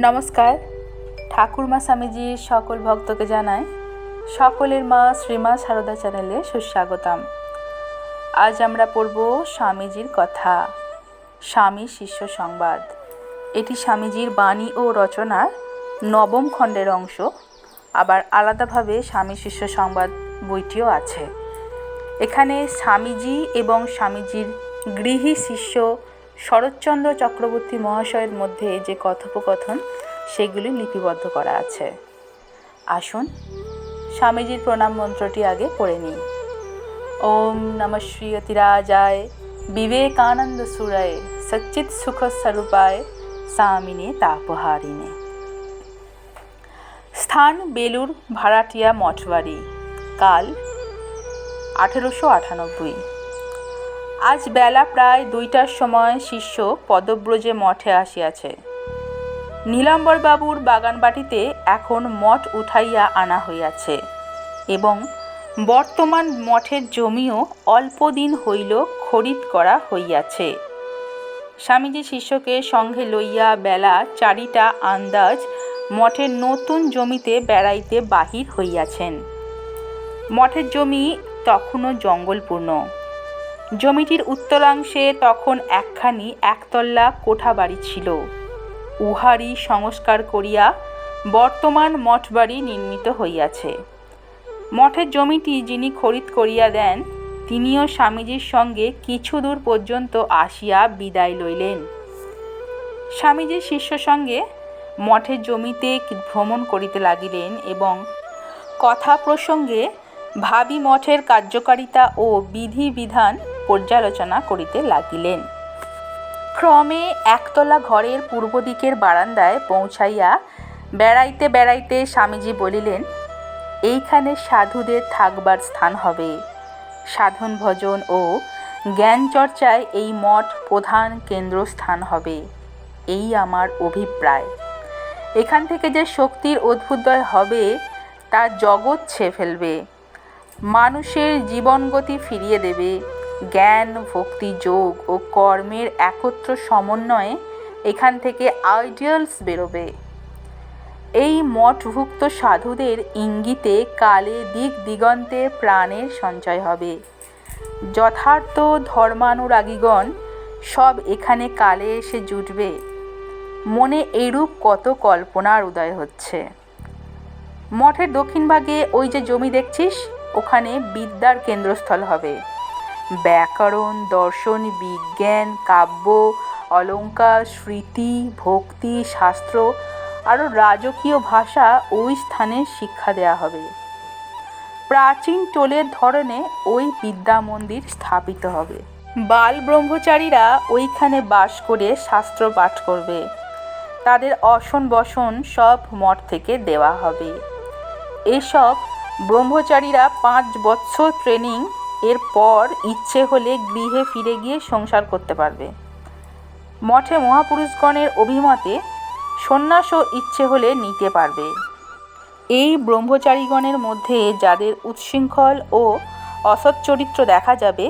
নমস্কার। ঠাকুরমা স্বামীজির সকল ভক্তকে জানায় সকলের মা শ্রীমা সারদা চ্যানেলে সুস্বাগতম। আজ আমরা পড়ব স্বামীজির কথা, স্বামী শিষ্য সংবাদ। এটি স্বামীজির বাণী ও রচনার নবম খণ্ডের অংশ। আবার আলাদাভাবে স্বামী শিষ্য সংবাদ বইটিও আছে। এখানে স্বামীজি এবং স্বামীজির গৃহী শিষ্য শরৎচন্দ্র চক্রবর্তী মহাশয়ের মধ্যে যে কথোপকথন সেগুলি লিপিবদ্ধ করা আছে। আসুন স্বামীজির প্রণাম মন্ত্রটি আগে পড়ে নিই। ওম নমঃ শ্রীয়তিরাজায় বিবেকানন্দ সুরায় সচ্চিৎ সুখ স্বরূপায় স্বামিনে তাপহারিণে। স্থান বেলুর ভাড়াটিয়া মঠবাড়ি। কাল 1898। আজ বেলা প্রায় 2টার সময় শিষ্য পদব্রজে মঠে আসিয়াছে। নীলাম্বরবাবুর বাগানবাটিতে এখন মঠ উঠাইয়া আনা হইয়াছে এবং বর্তমান মঠের জমিও অল্পদিন হইল খরিদ করা হইয়াছে। স্বামীজি শিষ্যকে সঙ্গে লইয়া বেলা 4টা আন্দাজ মঠের নতুন জমিতে বেড়াইতে বাহির হইয়াছেন। মঠের জমি তখনও জঙ্গলপূর্ণ। জমিটির উত্তরাংশে তখন একখানি একতলা কোঠা বাড়ি ছিল। উহারই সংস্কার করিয়া বর্তমান মঠবাড়ি নির্মিত হইয়াছে। মঠের জমিটি যিনি খরিদ করিয়া দেন তিনিও স্বামীজির সঙ্গে কিছু দূর পর্যন্ত আসিয়া বিদায় লইলেন। স্বামীজির শিষ্য সঙ্গে মঠের জমিতে ভ্রমণ করিতে লাগিলেন এবং কথা প্রসঙ্গে ভাবী মঠের কার্যকারিতা ও বিধিবিধান পর্যালোচনা করিতে লাগিলেন। ক্রমে একতলা ঘরের পূর্ব দিকের বারান্দায় পৌঁছাইয়া বেড়াইতে বেড়াইতে স্বামীজি বলিলেন, এইখানে সাধুদের থাকবার স্থান হবে। সাধন ভজন ও জ্ঞান চর্চায় এই মঠ প্রধান কেন্দ্রস্থান হবে, এই আমার অভিপ্রায়। এখান থেকে যে শক্তির অভ্যুদয় হবে তা জগৎ ছেয়ে ফেলবে, মানুষের জীবনগতি ফিরিয়ে দেবে। জ্ঞান, ভক্তি, যোগ ও কর্মের একত্র সমন্বয়ে এখান থেকে আইডিয়ালস বেরোবে। এই মঠভুক্ত সাধুদের ইঙ্গিতে কালে দিক দিগন্তে প্রাণের সঞ্চয় হবে। যথার্থ ধর্মানুরাগীগণ সব এখানে কালে এসে জুটবে। মনে এইরূপ কত কল্পনার উদয় হচ্ছে। মঠের দক্ষিণ ভাগে ওই যে জমি দেখছিস, ওখানে বিদ্যার কেন্দ্রস্থল হবে। ব্যাকরণ, দর্শন, বিজ্ঞান, কাব্য, অলঙ্কার, স্মৃতি, ভক্তি, শাস্ত্র আরও রাজকীয় ভাষা ওই স্থানে শিক্ষা দেয়া হবে। প্রাচীন টোলের ধরনে ওই বিদ্যা মন্দির স্থাপিত হবে। বাল ব্রহ্মচারীরা ওইখানে বাস করে শাস্ত্র পাঠ করবে। তাদের অসন বসন সব মঠ থেকে দেওয়া হবে। এসব ব্রহ্মচারীরা 5 বৎসর ট্রেনিং এর পর ইচ্ছে হলে গৃহে ফিরে গিয়ে সংসার করতে পারবে। মঠে মহাপুরুষগণের অভিমতে সন্ন্যাসও ইচ্ছে হলে নিতে পারবে। এই ব্রহ্মচারীগণের মধ্যে যাদের উচ্ছৃঙ্খল ও অসৎ চরিত্র দেখা যাবে,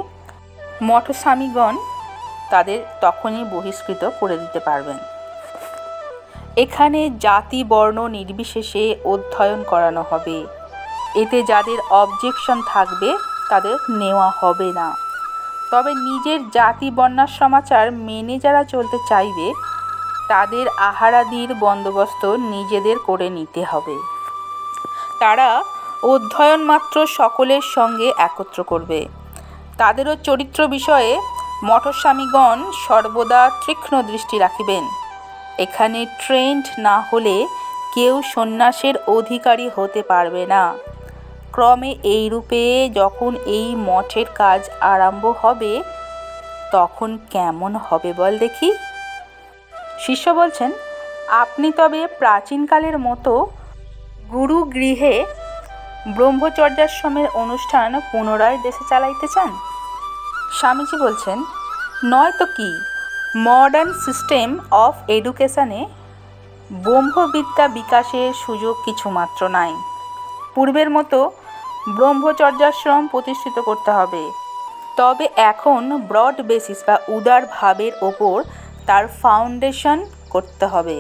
মঠস্বামীগণ তাদের তখনই বহিষ্কৃত করে দিতে পারবেন। এখানে জাতি বর্ণ নির্বিশেষে অধ্যয়ন করানো হবে। এতে যাদের অবজেকশন থাকবে তাদের নেওয়া হবে না। তবে নিজের জাতি বর্ণাশ্রমাচার মেনে যারা চলতে চাইবে তাদের আহারাদির বন্দোবস্ত নিজেদের করে নিতে হবে। তারা অধ্যয়ন মাত্র সকলের সঙ্গে একত্র করবে। তাদেরও চরিত্র বিষয়ে মঠস্বামীগণ সর্বদা তীক্ষ্ণ দৃষ্টি রাখিবেন। এখানে ট্রেন্ড না হলে কেউ সন্ন্যাসের অধিকারী হতে পারবে না। ক্রমে এই রূপে যখন এই মঠের কাজ আরম্ভ হবে তখন কেমন হবে বল দেখি। শিষ্য বলছেন, আপনি তবে প্রাচীনকালের মতো গুরুগৃহে ব্রহ্মচর্যাশ্রমের অনুষ্ঠান পুনরায় দেশে চালাইতে চান? স্বামীজি বলছেন, নয় তো কি, মডার্ন সিস্টেম অফ এডুকেশনে ব্রহ্মবিদ্যা বিকাশের সুযোগ কিছুমাত্র নাই। পূর্বের মতো ব্রহ্মচর্যাশ্রম প্রতিষ্ঠিত করতে হবে। তবে এখন ব্রড বেসিস বা উদার ভাবের ওপর তার ফাউন্ডেশন করতে হবে।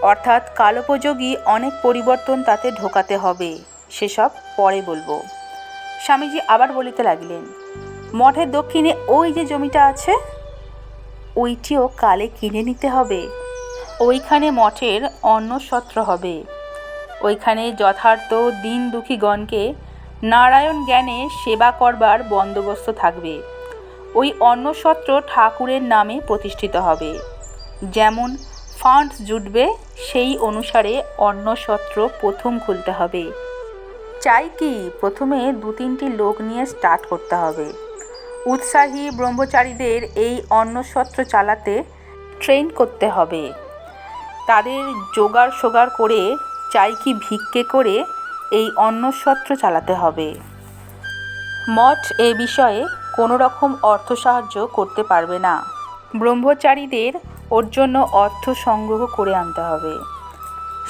অর্থাৎ কালোপযোগী অনেক পরিবর্তন তাতে ঢোকাতে হবে, সেসব পরে বলবো। স্বামীজি আবার বলিতে লাগিলেন, মঠের দক্ষিণে ওই যে জমিটা আছে, ওইটিও কালে কিনে নিতে হবে। ওইখানে মঠের অন্নসত্র হবে। ওইখানে যথার্থ দিন দুঃখীগণকে নারায়ণ জ্ঞানে সেবা করবার বন্দোবস্ত থাকবে। ওই অন্নসত্র ঠাকুরের নামে প্রতিষ্ঠিত হবে। যেমন ফান্ডস জুটবে সেই অনুসারে অন্নসত্র প্রথম খুলতে হবে। চাই কি প্রথমে 2-3টি লোক নিয়ে স্টার্ট করতে হবে। উৎসাহী ব্রহ্মচারীদের এই অন্নসত্র চালাতে ট্রেন করতে হবে। তাদের জোগাড় করে চাই কি ভিক্ষে করে এই অন্নসত্র চালাতে হবে। মঠ এ বিষয়ে কোনো রকম অর্থ সাহায্য করতে পারবে না। ব্রহ্মচারীদের ওর জন্য অর্থ সংগ্রহ করে আনতে হবে।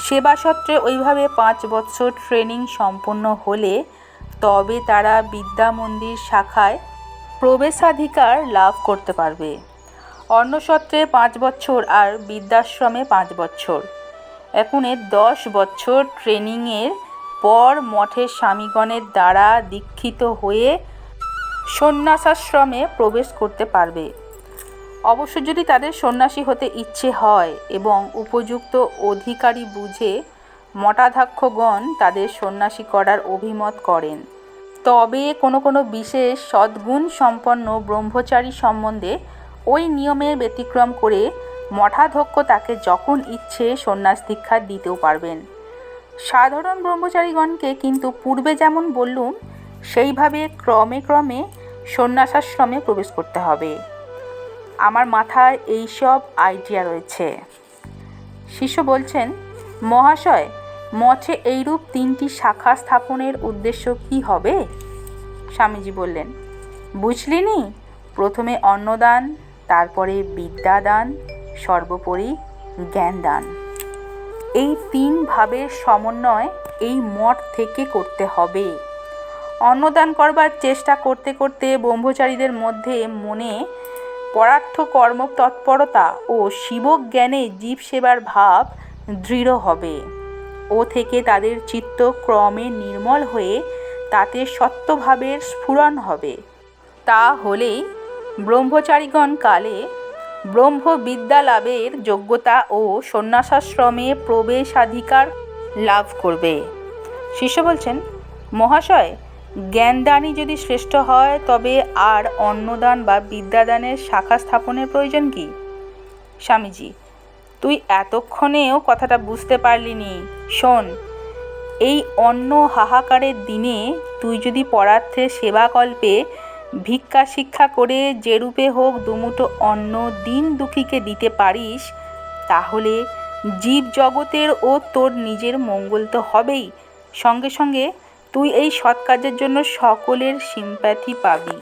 সেবাসত্রে ওইভাবে 5 বছর ট্রেনিং সম্পন্ন হলে তবে তারা বিদ্যা মন্দির শাখায় প্রবেশাধিকার লাভ করতে পারবে। অন্নসত্রে 5 বছর আর বৃদ্ধাশ্রমে 5 বছর, এখনে 10 বছর ট্রেনিংয়ের পর মঠের স্বামীগণের দ্বারা দীক্ষিত হয়ে সন্ন্যাসাশ্রমে প্রবেশ করতে পারবে। অবশ্য যদি তাদের সন্ন্যাসী হতে ইচ্ছে হয় এবং উপযুক্ত অধিকারী বুঝে মঠাধ্যক্ষগণ তাদের সন্ন্যাসী করার অভিমত করেন, তবে কোনো বিশেষ সদ্গুণ সম্পন্ন ব্রহ্মচারী সম্বন্ধে ওই নিয়মের ব্যতিক্রম করে মঠাধ্যক্ষ তাকে যখন ইচ্ছে সন্ন্যাস দীক্ষা দিতেও পারবেন। সাধারণ ব্রহ্মচারীগণকে কিন্তু পূর্বে যেমন বললুম সেইভাবে ক্রমে সন্ন্যাসাশ্রমে প্রবেশ করতে হবে। আমার মাথায় এইসব আইডিয়া রয়েছে। শিষ্য বলছেন, মহাশয়, মঠে এইরূপ 3টি শাখা স্থাপনের উদ্দেশ্য কি হবে? স্বামীজি বললেন, বুঝলিনি, প্রথমে অন্নদান, তারপরে বিদ্যাদান, সর্বোপরি জ্ঞানদান। এই 3 ভাবের সমন্বয় এই মঠ থেকে করতে হবে। অন্নদান করবার চেষ্টা করতে করতে ব্রহ্মচারীদের মধ্যে মনে পরার্থ কর্ম তৎপরতা ও শিবজ্ঞানে জীব সেবার ভাব দৃঢ় হবে। ও থেকে তাদের চিত্ত ক্রমে নির্মল হয়ে তাতে সত্যভাবের স্ফুরণ হবে। তা হলেই ব্রহ্মচারীগণ কালে ব্রহ্মবিদ্যা লাভের যোগ্যতা ও সন্ন্যাসাশ্রমে প্রবেশাধিকার লাভ করবে। শিষ্য বলছেন, মহাশয়, জ্ঞানদানই যদি শ্রেষ্ঠ হয় তবে আর অন্নদান বা বিদ্যাদানের শাখা স্থাপনের প্রয়োজন কি? স্বামীজি, তুই এতক্ষণেও কথাটা বুঝতে পারলিনি। শোন, এই অন্ন হাহাকারের দিনে তুই যদি পরার্থে সেবাকল্পে ভিক্ষা শিক্ষা করে যেরূপে হোক 2 মুঠো অন্ন দিন দুঃখীকে দিতে পারিস, তাহলে জীব জগতের ও তোর নিজের মঙ্গল তো হবেই, সঙ্গে সঙ্গে তুই এই সৎকার্যের জন্য সকলের সিম্প্যাথি পাবি।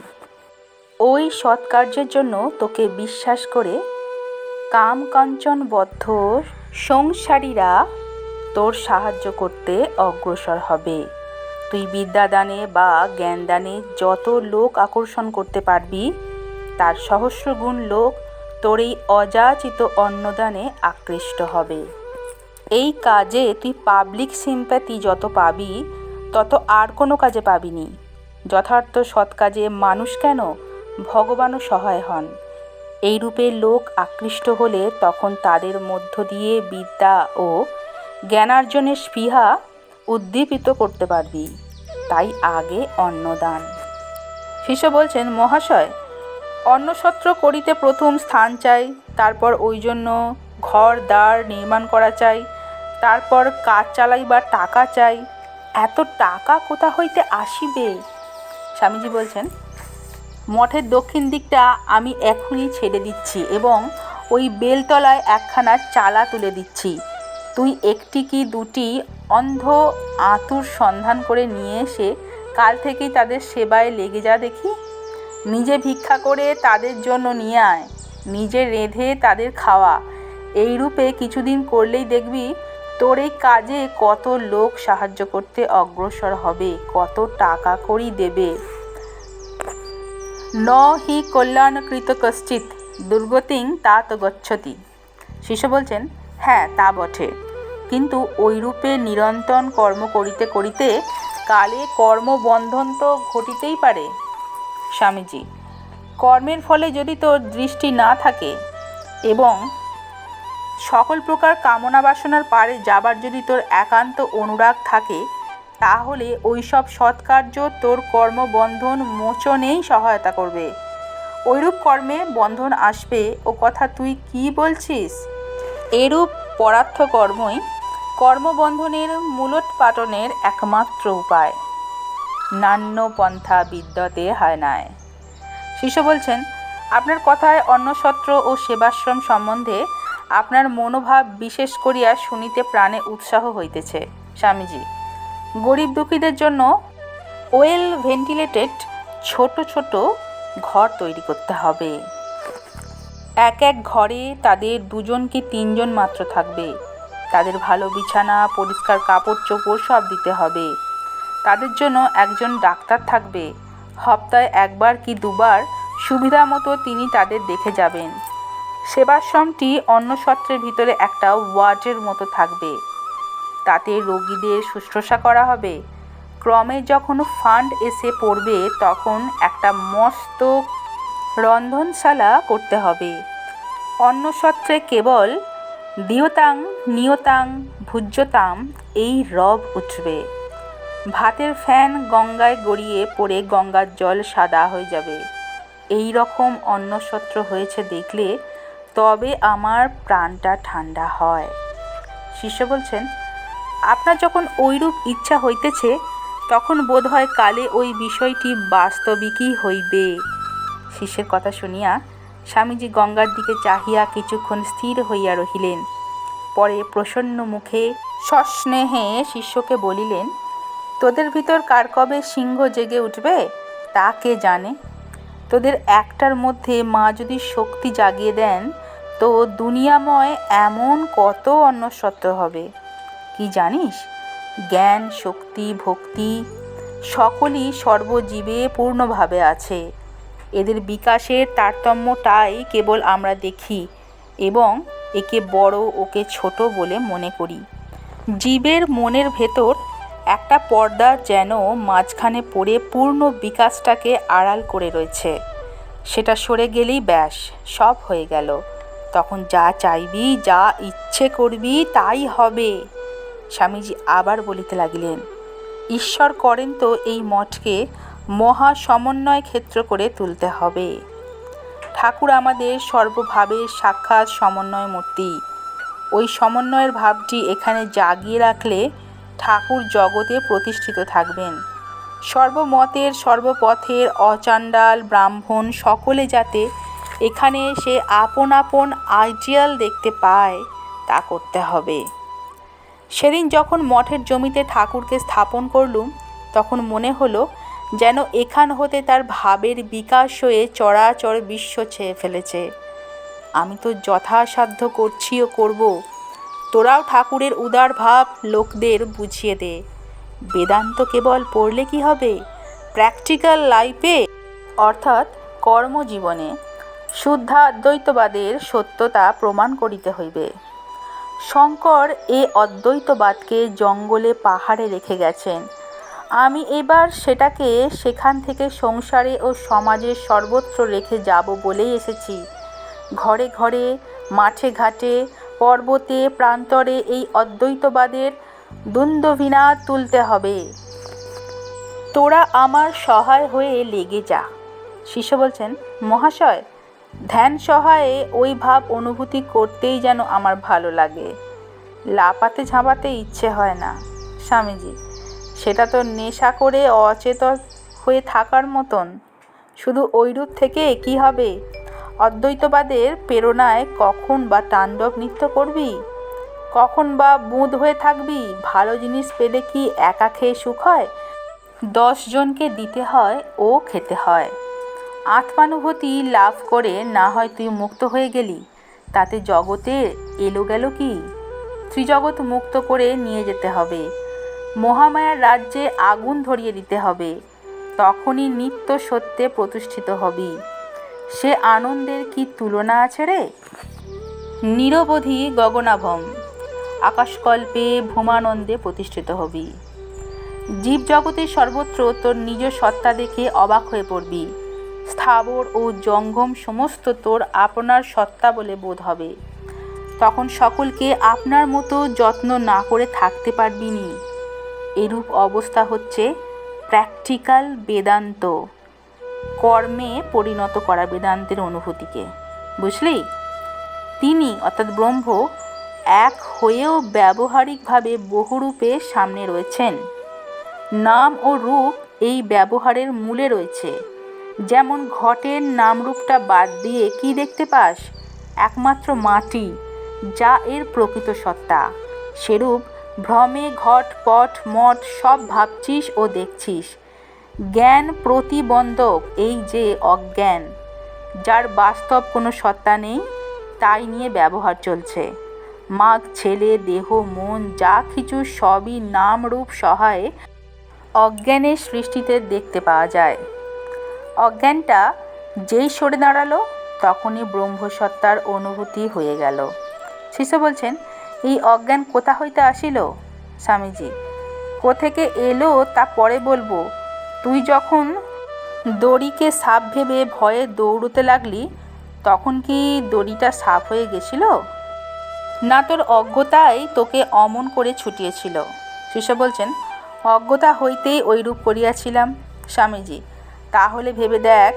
ওই সৎকার্যের জন্য তোকে বিশ্বাস করে কাম কাঞ্চনবদ্ধ সংসারীরা তোর সাহায্য করতে অগ্রসর হবে। তুই বিদ্যাদানে বা জ্ঞানদানে যত লোক আকর্ষণ করতে পারবি, তার সহস্রগুণ লোক তোর এই অযাচিত অন্নদানে আকৃষ্ট হবে। এই কাজে তুই পাবলিক সিম্প্যাথি যত পাবি তত আর কোনো কাজে পাবিনি। যথার্থ সৎ কাজে মানুষ কেন, ভগবানও সহায় হন। এই রূপে লোক আকৃষ্ট হলে তখন তাদের মধ্য দিয়ে বিদ্যা ও জ্ঞানার্জনের স্পৃহা উদ্দীপিত করতে পারবি। তাই আগে অন্নদান। শিষ্য বলছেন, মহাশয়, অন্নসত্র করিতে প্রথম স্থান চাই, তারপর ওই জন্য ঘর দ্বার নির্মাণ করা চাই, তারপর কাজ চালাইবার টাকা চাই। এত টাকা কোথা হইতে আসিবে? স্বামীজি বলছেন, মঠের দক্ষিণ দিকটা আমি এখনই ছেড়ে দিচ্ছি এবং ওই বেলতলায় একখানা চালা তুলে দিচ্ছি। তুই 1টি কি 2টি অন্ধ আঁতুর সন্ধান করে নিয়ে এসে কাল থেকেই তাদের সেবায় লেগে যা দেখি। নিজে ভিক্ষা করে তাদের জন্য নিয়ে আয়, নিজে রেঁধে তাদের খাওয়া। এই রূপে কিছুদিন করলেই দেখবি তোর এই কাজে কত লোক সাহায্য করতে অগ্রসর হবে, কত টাকা কড়ি দেবে। ন হি কল্যাণকৃত কশ্চিৎ দুর্গতিং তা তো গচ্ছতি। শিষ্য বলছেন, হ্যাঁ তা বটে। কিন্তু ওইরূপে নিরন্তর কর্ম করিতে করিতে কালে কর্মবন্ধন তো ঘটিতেই পারে। স্বামীজি, কর্মের ফলে যদি তোর দৃষ্টি না থাকে এবং সকল প্রকার কামনা বাসনার পারে যাবার যদি তোর একান্ত অনুরাগ থাকে, তাহলে ওই সব সৎকার্য তোর কর্মবন্ধন মোচনেই সহায়তা করবে। ওইরূপ কর্মে বন্ধন আসবে ও কথা তুই কি বলছিস? এরূপ পরার্থ কর্মই কর্মবন্ধনের মূলোৎপাটনের একমাত্র উপায়। নান্য পন্থা বিদ্যতে হায়নায়। শিষ্য বলছেন, আপনার কথায় অন্নসত্র ও সেবাশ্রম সম্বন্ধে আপনার মনোভাব বিশেষ করিয়া শুনিতে প্রাণে উৎসাহ হইতেছে। স্বামীজি, গরিব দুঃখীদের জন্য ওয়েল ভেন্টিলেটেড ছোট ছোট ঘর তৈরি করতে হবে। এক এক ঘরে তাদের 2জন কি 3জন মাত্র থাকবে। তাদের ভালো বিছানা, পরিষ্কার কাপড় চোপড় সব দিতে হবে। তাদের জন্য একজন ডাক্তার থাকবে। সপ্তাহে 1বার কি 2বার সুবিধা মতো তিনি তাদের দেখে যাবেন। সেবাশ্রমটি অন্নসত্রের ভিতরে একটা ওয়ার্ডের মতো থাকবে। তাতে রোগীদের শুশ্রূষা করা হবে। ক্রমে যখন ফান্ড এসে পড়বে তখন একটা মস্ত রন্ধনশালা করতে হবে। অন্নসত্রে কেবল দিয়তাং নিয়তাং ভুজ্যতাম এই রব উঠবে। ভাতের ফ্যান গঙ্গায় গড়িয়ে পড়ে গঙ্গার জল সাদা হয়ে যাবে। এই রকম অন্নসত্র হয়েছে দেখলে তবে আমার প্রাণটা ঠান্ডা হয়। শিষ্য বলছেন, আপনার যখন ওইরূপ ইচ্ছা হইতেছে তখন বোধ হয় কালে ওই বিষয়টি বাস্তবিকই হইবে। শিষ্যের কথা শুনিয়া স্বামীজি গঙ্গার দিকে চাহিয়া কিছুক্ষণ স্থির হইয়া রহিলেন। পরে প্রসন্ন মুখে সস্নেহে শিষ্যকে বলিলেন, তোদের ভিতর কার কবে সিংহ জেগে উঠবে তা কে জানে। তোদের একটার মধ্যে মা যদি শক্তি জাগিয়ে দেন তো দুনিয়াময় এমন কত অন্নসত্র হবে। কি জানিস, জ্ঞান, শক্তি, ভক্তি সকলই সর্বজীবে পূর্ণভাবে আছে। এদের বিকাশের তারতম্যটাই কেবল আমরা দেখি এবং একে বড় ওকে ছোট বলে মনে করি। জীবের মনের ভেতর একটা পর্দা যেন মাঝখানে পড়ে পূর্ণ বিকাশটাকে আড়াল করে রয়েছে। সেটা সরে গেলেই ব্যাস, সব হয়ে গেল। তখন যা চাইবি, যা ইচ্ছে করবি তাই হবে। স্বামীজি আবার বলিতে লাগিলেন, ঈশ্বর করেন তো এই মঠকে মহা সমন্বয় ক্ষেত্র করে তুলতে হবে। ঠাকুর আমাদের সর্বভাবের সাক্ষাৎ সমন্বয় মূর্তি। ওই সমন্বয়ের ভাবটি এখানে জাগিয়ে রাখলে ঠাকুর জগতে প্রতিষ্ঠিত থাকবেন। সর্বমতের, সর্বপথের অচাণ্ডাল ব্রাহ্মণ সকলে যাতে এখানে এসে আপন আপন আইডিয়াল দেখতে পায় তা করতে হবে। সেদিন যখন মঠের জমিতে ঠাকুরকে স্থাপন করলুম তখন মনে হলো যেন এখান হতে তার ভাবের বিকাশ হয়ে চরাচর বিশ্ব ছেয়ে ফেলেছে। আমি তো যথাসাধ্য করছি ও করব। তোরাও ঠাকুরের উদার ভাব লোকদের বুঝিয়ে দে। বেদান্ত কেবল পড়লে কি হবে, প্র্যাকটিক্যাল লাইফে অর্থাৎ কর্মজীবনে শুদ্ধাদ্বৈতবাদের সত্যতা প্রমাণ করিতে হইবে। শঙ্কর এ অদ্বৈতবাদকে জঙ্গলে পাহাড়ে রেখে গেছেন। আমি এবার সেটাকে সেখান থেকে সংসারে ও সমাজের সর্বত্র রেখে যাব বলেই এসেছি। ঘরে ঘরে, মাঠে ঘাটে, পর্বতে প্রান্তরে এই অদ্বৈতবাদের দুন্দুভিনাদ তুলতে হবে। তোরা আমার সহায় হয়ে লেগে যা। শিষ্য বলছেন, মহাশয়, ধ্যান সহায়ে ওই ভাব অনুভূতি করতেই যেন আমার ভালো লাগে, লাপাতে ঝাঁপাতে ইচ্ছে হয় না। স্বামীজি, সেটা তো নেশা করে অচেতন হয়ে থাকার মতন। শুধু ওইরূপ থেকে কি হবে? অদ্বৈতবাদের প্রেরণায় কখন বা তাণ্ডব নৃত্য করবি, কখন বা বুঁদ হয়ে থাকবি? ভালো জিনিস পেলে কি একা খেয়ে সুখ হয়? 10 জনকে দিতে হয় ও খেতে হয়। আত্মানুভূতি লাভ করে না হয় তুই মুক্ত হয়ে গেলি, তাতে জগতে এলো গেল কি? ত্রিজগৎ মুক্ত করে নিয়ে যেতে হবে। মহামায়ার রাজ্যে আগুন ধরিয়ে দিতে হবে। তখনই নিত্য সত্যে প্রতিষ্ঠিত হবি। সে আনন্দের কি তুলনা আছে রে? নিরবধি গগনাভম। আকাশকল্পে ভূমানন্দে প্রতিষ্ঠিত হবি। জীবজগতের সর্বত্র তোর নিজ সত্তা দেখে অবাক হয়ে পড়বি। স্থাবর ও জঙ্গম সমস্ত তোর আপনার সত্তা বলে বোধ হবে। তখন সকলকে আপনার মতো যত্ন না করে থাকতে পারবি নি। এরূপ অবস্থা হচ্ছে প্র্যাকটিক্যাল বেদান্ত, কর্মে পরিণত করা বেদান্তের অনুভূতিকে। বুঝলি? তিনি অর্থাৎ ব্রহ্ম এক হয়েও ব্যবহারিকভাবে বহুরূপে সামনে রয়েছেন। নাম ও রূপ এই ব্যবহারের মূলে রয়েছে। যেমন ঘটের নামরূপটা বাদ দিয়ে কি দেখতে পাস? একমাত্র মাটি, যা এর প্রকৃত সত্তা। সেরূপ ভ্রমে ঘট পট মঠ সব ভাবছিস ও দেখছিস। জ্ঞান প্রতিবন্ধক এই যে অজ্ঞান, যার বাস্তব কোনো সত্তা নেই, তাই নিয়ে ব্যবহার চলছে। মাগ ছেলে দেহ মন যা কিছু সবই নাম রূপ সহায়ে অজ্ঞানের সৃষ্টিতে দেখতে পাওয়া যায়। অজ্ঞানটা যেই সরে দাঁড়ালো তখনই ব্রহ্মসত্তার অনুভূতি হয়ে গেল। শিষ্য বলছেন, এই অজ্ঞান কোথা হইতে আসিল? স্বামীজি, কোথেকে এলো তা পরে বলবো। তুই যখন দড়িকে সাপ ভেবে ভয়ে দৌড়তে লাগলি, তখন কি দড়িটা সাপ হয়ে গেছিল? না তোর অজ্ঞতাই তোকে অমন করে ছুটিয়েছিল? শিষ্য বলছেন, অজ্ঞতা হইতেই ওইরূপ করিয়াছিলাম স্বামীজি। তাহলে ভেবে দেখ,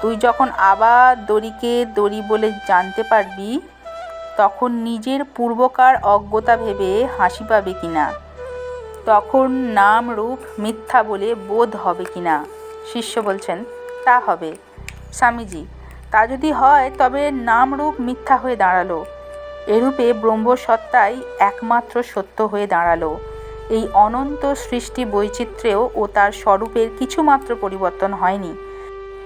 তুই যখন আবার দড়িকে দড়ি বলে জানতে পারবি, তখন নিজের পূর্বকার অজ্ঞতা ভেবে হাসি পাবে কিনা, তখন নাম রূপ মিথ্যা বলে বোধ হবে কিনা? শিষ্য বলছেন, তা হবে স্বামীজি। তা যদি হয় তবে নাম রূপ মিথ্যা হয়ে দাঁড়ালো। এরূপে ব্রহ্মসত্তাই একমাত্র সত্য হয়ে দাঁড়ালো। এই অনন্ত সৃষ্টি বৈচিত্র্যেও ও তার স্বরূপের কিছুমাত্র পরিবর্তন হয়নি।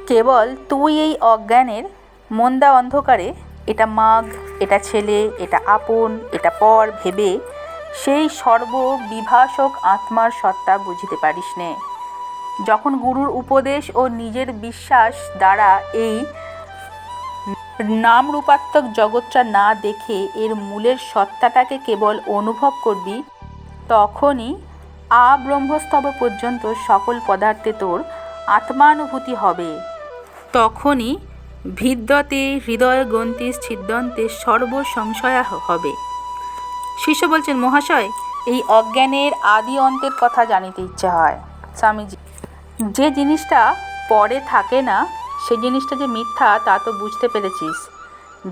কেবল তুই এই অজ্ঞানের মন্দা অন্ধকারে এটা মাগ, এটা ছেলে, এটা আপন, এটা পর ভেবে সেই সর্ববিভাসক আত্মার সত্তা বুঝিতে পারিস নে। যখন গুরুর উপদেশ ও নিজের বিশ্বাস দ্বারা এই নাম রূপাত্মক জগৎটা না দেখে এর মূলের সত্তাটাকে কেবল অনুভব করবি, তখনই আব্রহ্মস্তব পর্যন্ত সকল পদার্থে তোর আত্মানুভূতি হবে। তখনই ভিদ্যতে হৃদয় গ্রন্থি ছিদ্যন্তে সর্বসংশয়া হবে। শিষ্য বলছেন, মহাশয়, এই অজ্ঞানের আদি অন্তের কথা জানিতে ইচ্ছে হয়। স্বামীজি, যে জিনিসটা পরে থাকে না সে জিনিসটা যে মিথ্যা তা তো বুঝতে পেরেছিস।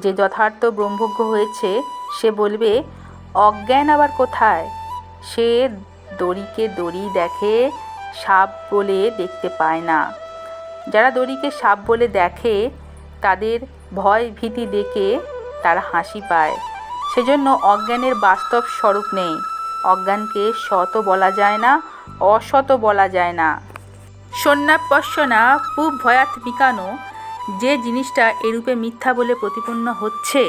যে যথার্থ ব্রহ্মজ্ঞ হয়েছে সে বলবে, অজ্ঞান আবার কোথায়? সে দড়িকে দড়ি দেখে, সাপ বলে দেখতে পায় না। যারা দড়িকে সাপ বলে দেখে তাদের ভয় ভীতি দেখে তারা হাসি পায়। সেজন্য অজ্ঞানের বাস্তব স্বরূপ নেই। অজ্ঞানকে সৎ বলা যায় না, অসৎ বলা যায় না। সন্ন্যাপশ্যনা পুব ভয়াত্মিকানো, যে জিনিসটা এরূপে মিথ্যা বলে প্রতিপন্ন হচ্ছে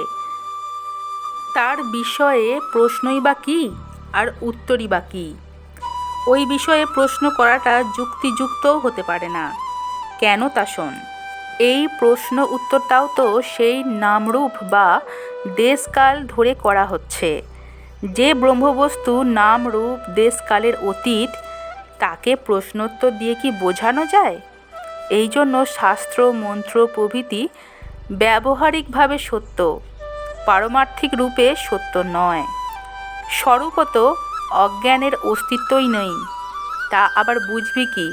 তার বিষয়ে প্রশ্নই বা কী আর উত্তরই বা কী? ওই বিষয়ে প্রশ্ন করাটা যুক্তিযুক্তও হতে পারে না। কেন তা শোন। এই প্রশ্ন উত্তরটাও তো সেই নামরূপ বা দেশকাল ধরে করা হচ্ছে। যে ব্রহ্মবস্তু নাম রূপ দেশকালের অতীত, তাকে প্রশ্নোত্তর দিয়ে কি বোঝানো যায়? এই জন্য শাস্ত্র মন্ত্র প্রভৃতি ব্যবহারিকভাবে সত্য, পারমার্থিক রূপে সত্য নয়। স্বরূপত অজ্ঞানের অস্তিত্বই নেই। তা আবার বুঝবি কি?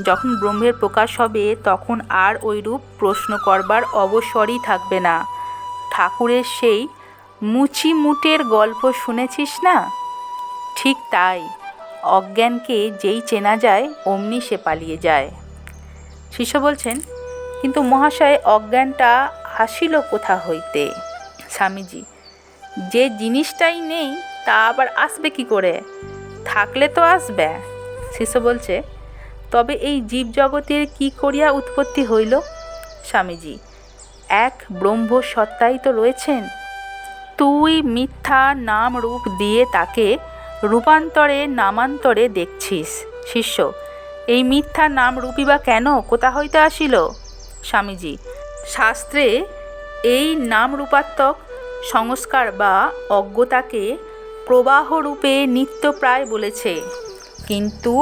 যখন ব্রহ্মের প্রকাশ হবে তখন আর ওইরূপ প্রশ্ন করবার অবসরই থাকবে না। ঠাকুরের সেই মুচিমুটের গল্প শুনেছিস না? ঠিক তাই, অজ্ঞানকে যেই চেনা যায় অমনি সে পালিয়ে যায়। শিষ্য বলছেন, কিন্তু মহাশয়, অজ্ঞানটা আসিল কোথা হইতে? স্বামীজি, যে জিনিসটাই নেই তা আবার আসবে কি করে? থাকলে তো আসবে। শিষ্য বলছে, তবে এই জীবজগতের কি করিয়া উৎপত্তি হইল? স্বামীজি, এক ব্রহ্ম সত্তাই তো রয়েছেন। তুই মিথ্যা নাম রূপ দিয়ে তাকে রূপান্তরে নামান্তরে দেখছিস। শিষ্য, এই মিথ্যা নাম রূপই বা কেন কোথা হইতে আসিল? স্বামীজি, শাস্ত্রে এই নাম রূপাত্মক সংস্কার বা অজ্ঞতাকে প্রবাহরূপে নিত্যপ্রায় বলেছে, কিন্তু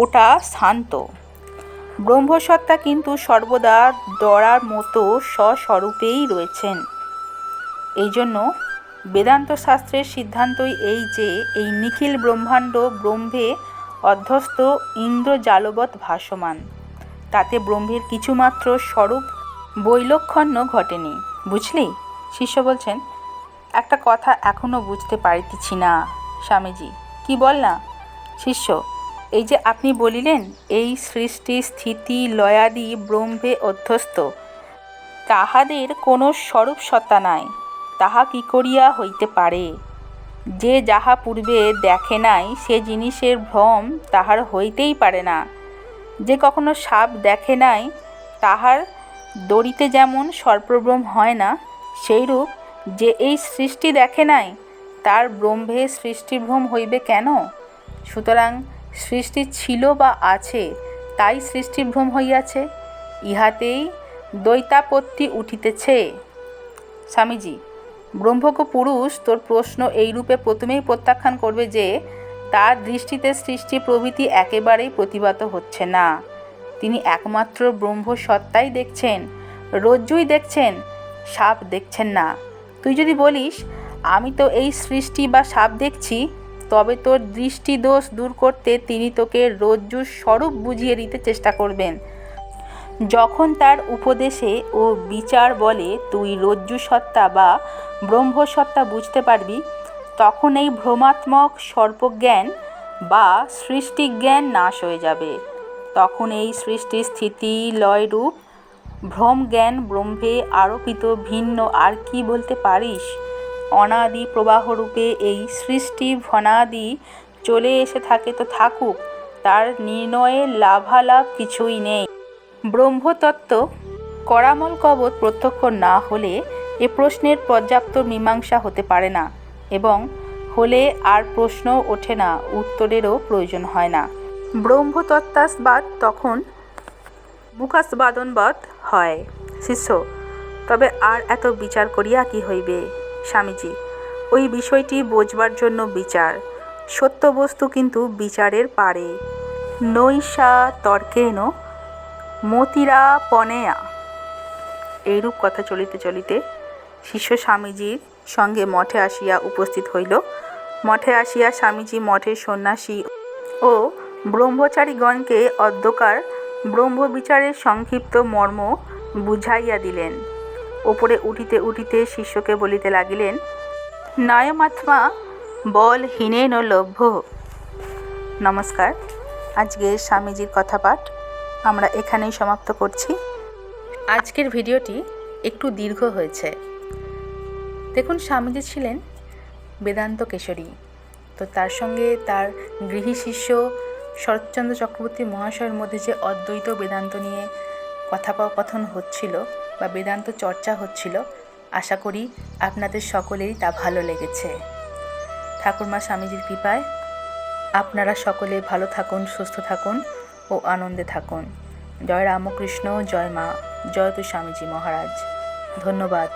ওটা শান্ত। ব্রহ্মসত্তা কিন্তু সর্বদা ডরার মতো স্বস্বরূপেই রয়েছেন। এই জন্য বেদান্ত শাস্ত্রের সিদ্ধান্তই এই যে এই নিখিল ব্রহ্মাণ্ড ব্রহ্মে অধ্যস্ত ইন্দ্রজালবৎ ভাসমান। তাতে ব্রহ্মের কিছুমাত্র স্বরূপ বৈলক্ষণ্য ঘটেনি। বুঝলি? শিষ্য বলছেন, একটা কথা এখনও বুঝতে পারিতেছি না স্বামীজি। কি বল না? শিষ্য, এই যে আপনি বলিলেন এই সৃষ্টি স্থিতি লয়াদি ব্রহ্মে অধ্যস্ত, তাহাদের কোনো স্বরূপ সত্তা নাই, তাহা কি করিয়া হইতে পারে? যে যাহা পূর্বে দেখে নাই সে জিনিসের ভ্রম তাহার হইতেই পারে না। যে কখনো সাপ দেখে নাই তাহার দড়িতে যেমন সর্পভ্রম হয় না, সেইরূপ যে এই সৃষ্টি দেখে নাই তার ব্রহ্মে সৃষ্টিভ্রম হইবে কেন? সুতরাং সৃষ্টি ছিল বা আছে, তাই সৃষ্টিভ্রম হইয়াছে। ইহাতেই দ্বৈতাপত্তি উঠিতেছে। স্বামীজি, ব্রহ্মজ্ঞ পুরুষ তোর প্রশ্ন এইরূপে প্রথমেই প্রত্যাখ্যান করবে যে তার দৃষ্টিতে সৃষ্টি প্রভৃতি একেবারেই প্রতিভাত হচ্ছে না। তিনি একমাত্র ব্রহ্মসত্তাই দেখছেন, রজ্জুই দেখছেন, সাপ দেখছেন না। তুই যদি বলিস আমি তো এই সৃষ্টি বা সাপ দেখছি, তবে তোর দৃষ্টি দোষ দূর করতে তিনি তোকে রজ্জুর স্বরূপ বুঝিয়ে দিতে চেষ্টা করবেন। যখন তার উপদেশে ও বিচার বলে তুই রজ্জু সত্তা বা ব্রহ্মসত্তা বুঝতে পারবি, তখন এই ভ্রমাত্মক সর্পজ্ঞান বা সৃষ্টিজ্ঞান নাশ হয়ে যাবে। তখন এই সৃষ্টি স্থিতি লয়রূপ ভ্রম জ্ঞান ব্রহ্মে আরোপিত ভিন্ন আর কি বলতে পারিস? অনাদি প্রবাহরূপে এই সৃষ্টি ভনাদি চলে এসে থাকে তো থাকুক, তার নির্ণয়ে লাভালাভ কিছুই নেই। ব্রহ্মতত্ত্ব করামল কবচ প্রত্যক্ষ না হলে এ প্রশ্নের পর্যাপ্ত মীমাংসা হতে পারে না, এবং হলে আর প্রশ্ন ওঠে না, উত্তরেরও প্রয়োজন হয় না। ব্রহ্মতত্ত্বাস্বাদ তখন মুখাস্বাদনবৎ হয়। শিষ্য, তবে আর এত বিচার করিয়া কি হইবে? স্বামীজি, ওই বিষয়টি বোঝবার জন্য বিচার। সত্য বস্তু কিন্তু বিচারের পারে। নৈষা তর্কেন মতিরাপনেয়া। এইরূপ কথা চলিতে চলিতে শিষ্য স্বামীজির সঙ্গে মঠে আসিয়া উপস্থিত হইল। মঠে আসিয়া স্বামীজি মঠের সন্ন্যাসী ও ব্রহ্মচারীগণকে অদ্যকার ব্রহ্মবিচারের সংক্ষিপ্ত মর্ম বুঝাইয়া দিলেন। ওপরে উঠিতে উঠিতে শিষ্যকে বলিতে লাগিলেন, নায়মাত্মা বলহীনেন লভ্য। নমস্কার। আজকে স্বামীজির কথাপাঠ আমরা এখানেই সমাপ্ত করছি। আজকের ভিডিওটি একটু দীর্ঘ হয়েছে। দেখুন, স্বামীজি ছিলেন বেদান্ত কেশরী, তো তার সঙ্গে তার গৃহী শিষ্য শরৎচন্দ্র চক্রবর্তী মহাশয়ের মধ্যে যে অদ্বৈত বেদান্ত নিয়ে কথোপকথন হচ্ছিল বা বেদান্ত চর্চা হচ্ছিল, আশা করি আপনাদের সকলেরই তা ভালো লেগেছে। ঠাকুরমা স্বামীজির কৃপায় আপনারা সকলে ভালো থাকুন, সুস্থ থাকুন ও আনন্দে থাকুন। জয় রামকৃষ্ণ, জয় মা, জয় তু স্বামীজি মহারাজ। ধন্যবাদ।